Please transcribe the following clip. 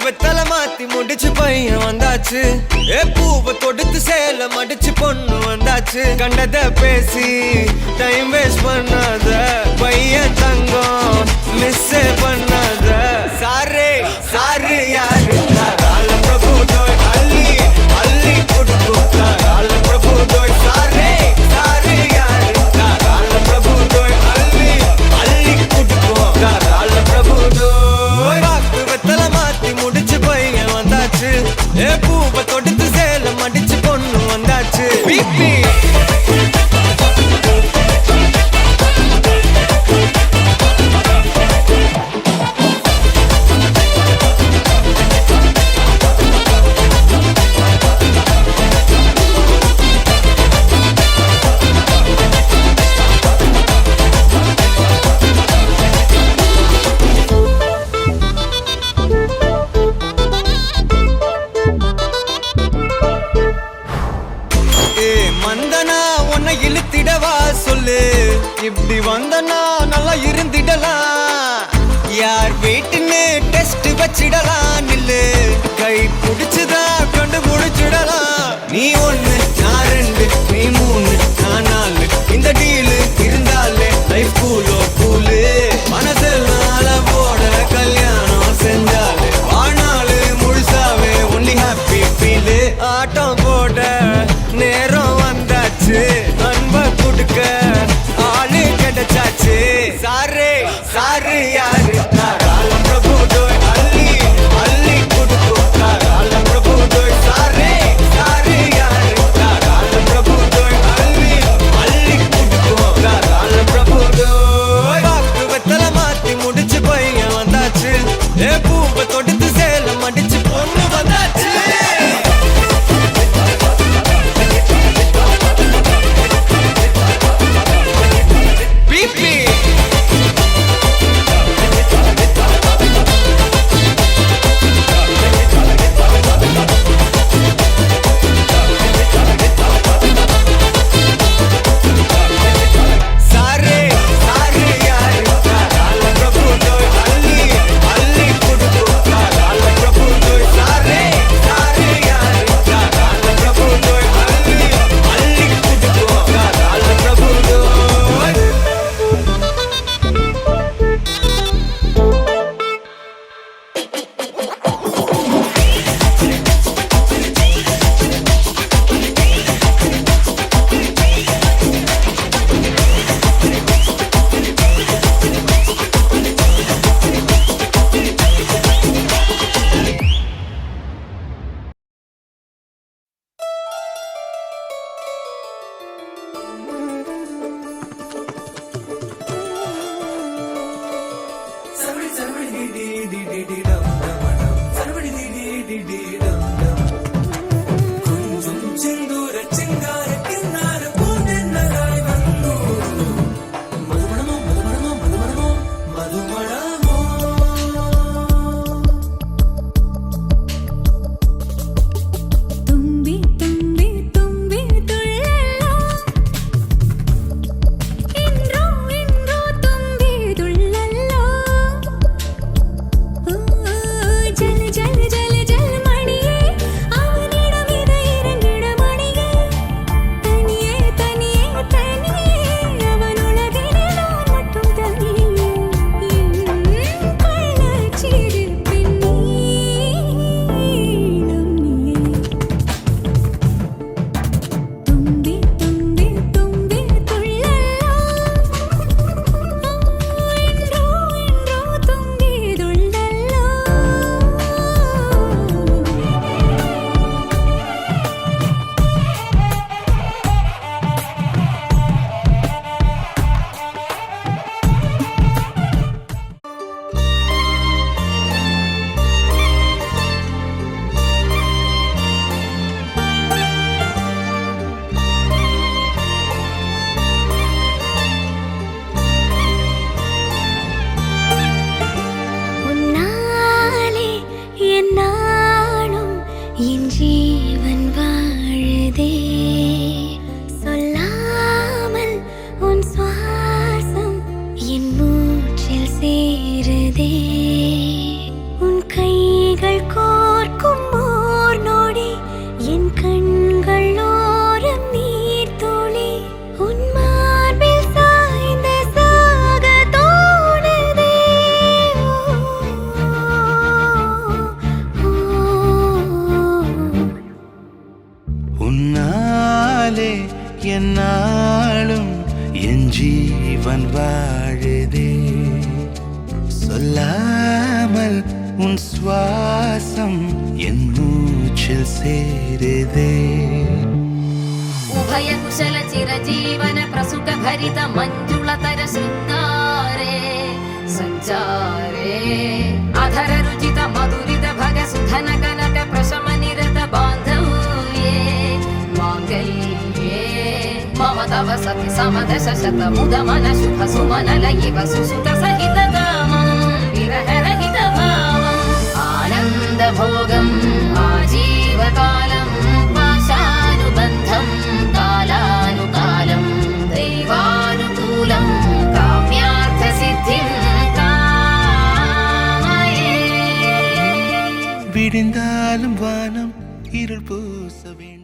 வெத்தல மாத்தி முடிச்சு பையன் வந்தாச்சு. பூவை தொடுத்து சேல மடிச்சு பொண்ணு வந்தாச்சு. கண்டத பேசி டைம் வேஸ்ட் பண்ணாத பையன் தங்கம் மிஸ் பண்ணாத. சாரே சாரு யாரு கால பிரபு தோய் அள்ளி அள்ளி குடுக்குட்டா. கால பிரபு தோய் சாரே சாரு யாரு கால பிரபு தோய் அள்ளி அள்ளி குடுக்கும். கால பிரபு தோய் வெத்தல மாத்தி முடிச்சு பையன் வந்தாச்சு. பூவை தொடுத்து சேல மடிச்சு பொண்ணு வந்தாச்சு. பிபி மந்தனா உன்னை இழுத்திடவா சொல்லு. இப்படி வந்தனா நல்லா இருந்திடலாம். யார் வீட்டுன்னு டெஸ்ட் வச்சிடலாம். நில்லு கை பிடிச்சுதா கண்டு முடிச்சிடலாம். நீ ஒண்ணு நான் ரெண்டு நீ மூணு நான் நாலு. இந்த டீலு இருந்தாலே லைஃப் கூலோ கூலு. மனசெல்லாம் போட கல்யாணம் செஞ்சாலே ஆனாலு முழுசாவே ஒன்லி ஹாப்பி ஃபீலு. ஆட்டம் போட நேரம் வந்தாச்சு. அன்ப கொடுக்க ஆளு கிடைச்சாச்சு. சாரே சாரு யாரு கால பிரபு தோய் அள்ளி அள்ளி என்னாலும் என் ஜீவன் வாழுதே சொல்லாமல் உன் சுவாசம் என் மூச்சில் சேருதே उभय कुशल चिरजीवन प्रसुख भरित मञ्जुलतर शृङ्गारे सञ्चारे अधर रुचित मधुरित भग सुधन कनक प्रशम निरत बान्धव्ये माङ्गल्ये मम तव सति समदश शत मुद मन शुभ सुमन लयिव सुसुत सहित कामं विरह रहित भावम् आनन्द भोगम् आजीवकालं पाशानुबन्धं कालानुकालं दैवानुकूलं काम्यार्थसिद्धिं कामये விடிந்தாலும் வானம் இருள் பூச வேண்டும்